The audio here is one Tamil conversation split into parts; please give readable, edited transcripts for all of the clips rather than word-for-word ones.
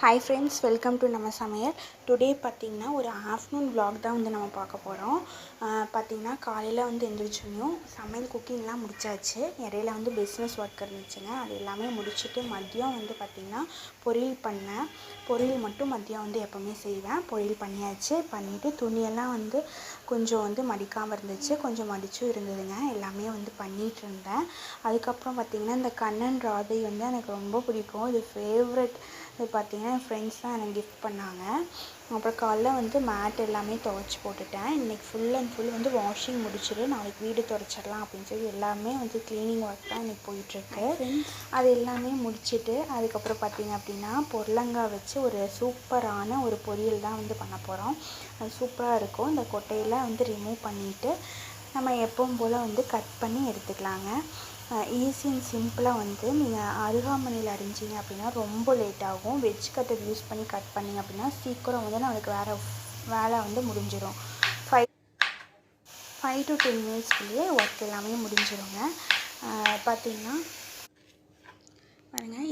ஹாய் ஃப்ரெண்ட்ஸ், வெல்கம் டு நம்ம சமையல். டுடே பார்த்திங்கன்னா ஒரு ஆஃப்டர்நூன் vlog தான் வந்து நம்ம பார்க்க போகிறோம். பார்த்திங்கன்னா காலையில் வந்து எந்திரிச்சோன்னையும் சமையல் குக்கிங்லாம் முடிச்சாச்சு. இடையில வந்து பிஸ்னஸ் ஒர்க் இருந்துச்சுங்க, அது எல்லாமே முடிச்சுட்டு மதியம் வந்து பார்த்திங்கன்னா பொரியல் பண்ணேன். பொரியல் மட்டும் மதியம் வந்து எப்போவுமே செய்வேன். பொரியல் பண்ணியாச்சு. பண்ணிவிட்டு துணியெல்லாம் வந்து கொஞ்சம் வந்து மடிக்காமல் இருந்துச்சு, கொஞ்சம் மடிச்சும் இருந்ததுங்க. எல்லாமே வந்து பண்ணிகிட்டு இருந்தேன். அதுக்கப்புறம் பார்த்திங்கன்னா இந்த கண்ணன் ராதை வந்து எனக்கு ரொம்ப பிடிக்கும். இது ஃபேவரட். இது பார்த்திங்கன்னா என் ஃப்ரெண்ட்ஸ் தான் எனக்கு கிஃப்ட் பண்ணாங்க. அப்புறம் காலைல வந்து மேட் எல்லாமே துவைச்சி போட்டுட்டேன். இன்றைக்கி ஃபுல் அண்ட் ஃபுல் வந்து வாஷிங் முடிச்சுட்டு நாளைக்கு வீடு துடைச்சிடலாம் அப்படின்னு சொல்லி எல்லாமே வந்து க்ளீனிங் ஒர்க் தான் இன்றைக்கி போயிட்டுருக்கு. அது எல்லாமே முடிச்சுட்டு அதுக்கப்புறம் பார்த்திங்க அப்படின்னா பொடலங்காய் வச்சு ஒரு சூப்பரான ஒரு பொரியல் தான் வந்து பண்ண போகிறோம். அது சூப்பராக இருக்கும். இந்த கொட்டையெல்லாம் வந்து ரிமூவ் பண்ணிவிட்டு நம்ம எப்பவும் போல் வந்து கட் பண்ணி எடுத்துக்கலாங்க. ஈஸி அண்ட் சிம்பிளாக வந்து நீங்கள் அருகாமனையில் அரிஞ்சிங்க அப்படின்னா ரொம்ப லேட் ஆகும். வெஜ் கட்டர் யூஸ் பண்ணி கட் பண்ணிங்க அப்படின்னா சீக்கிரம் வந்து நம்மளுக்கு வேலை வந்து முடிஞ்சிடும். 5 to 10 மினிட்ஸ்க்குள்ளேயே ஒர்க் எல்லாமே முடிஞ்சிடுங்க. பார்த்திங்கன்னா பாருங்கள்,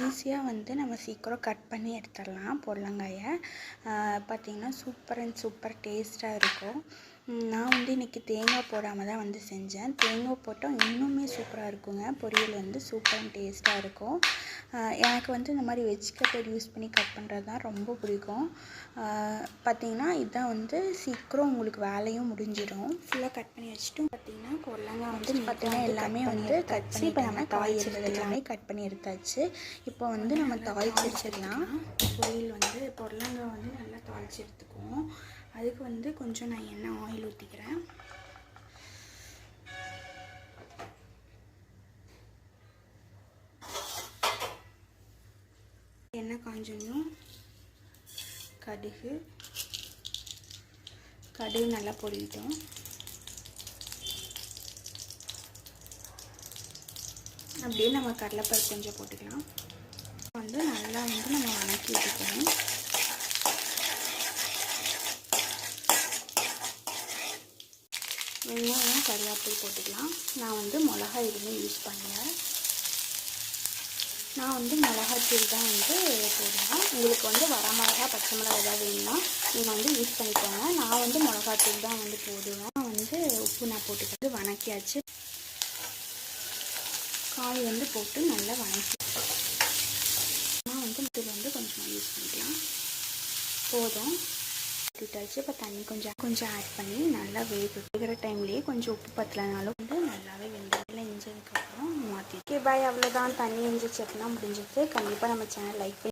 ஈஸியாக வந்து நம்ம சீக்கிரம் கட் பண்ணி எடுத்துடலாம் பொடலங்காயை. பார்த்திங்கன்னா சூப்பர் டேஸ்ட்டாக இருக்கும். நான் வந்து இன்றைக்கி தேங்காய் போடாமல் தான் வந்து செஞ்சேன். தேங்காய் போட்டால் இன்னுமே சூப்பராக இருக்குங்க. பொரியல் வந்து சூப்பர் அண்ட் டேஸ்ட்டாக இருக்கும். எனக்கு வந்து இந்த மாதிரி வெஜ் கட்டர் யூஸ் பண்ணி கட் பண்ணுறது தான் ரொம்ப பிடிக்கும். பார்த்திங்கன்னா இதுதான் வந்து சீக்கிரம் உங்களுக்கு வேலையும் முடிஞ்சிடும். ஃபுல்லாக கட் பண்ணி வச்சுட்டு பார்த்திங்கன்னா பொடலங்காய் வந்து பார்த்திங்கன்னா எல்லாமே வந்து கட்சி இப்போ நம்ம தாளிச்சது எல்லாமே கட் பண்ணி எடுத்தாச்சு. இப்போ வந்து நம்ம தாளிச்சு வச்சிடலாம். பொரியல் வந்து பொடலங்காய் வந்து நல்லா தாளித்து எடுத்துக்குவோம். அதுக்கு வந்து கொஞ்சம் நான் ஆயில் ஊற்றிக்கிறேன். எண்ணெய் காஞ்சோன்னும் கடுகு நல்லா பொரியட்டும். அப்படியே நம்ம கடலைப்பருப்பு கொஞ்சம் போட்டுக்கலாம். வந்து நல்லா வந்து நம்ம வணக்கி விட்டுக்கணும். வெங்காயம் கருவேப்பிலை போட்டுக்கலாம். நான் வந்து மிளகா எதுவுமே யூஸ் பண்ணல. நான் வந்து மிளகாத்தூள் தான் வந்து போடுவேன். உங்களுக்கு வந்து வரமிளகா பச்சை மிளகா ஏதாவது வேணும்னா நீங்கள் வந்து யூஸ் பண்ணிக்கோங்க. நான் வந்து மிளகாத்தூள் தான் வந்து போடுவேன். வந்து உப்பு நான் போட்டுக்கிட்டு வணக்கியாச்சு. காய் வந்து போட்டு நல்லா வணக்கி நான் வந்து இதில் வந்து கொஞ்சமாக யூஸ் பண்ணிக்கலாம். போதும் விட்டாச்சு. இப்போ தண்ணி கொஞ்சம் ஆட் பண்ணி நல்லா வேகிற டைம்லேயே கொஞ்சம் உப்பு பத்தலைனாலும் வந்து நல்லாவே வெந்ததில் இஞ்சதுக்கப்புறம் மாற்றி பாய். அவ்வளோதான், தண்ணி இஞ்சி சட்னா முடிஞ்சிச்சு. கண்டிப்பாக நம்ம சேனல் லைக்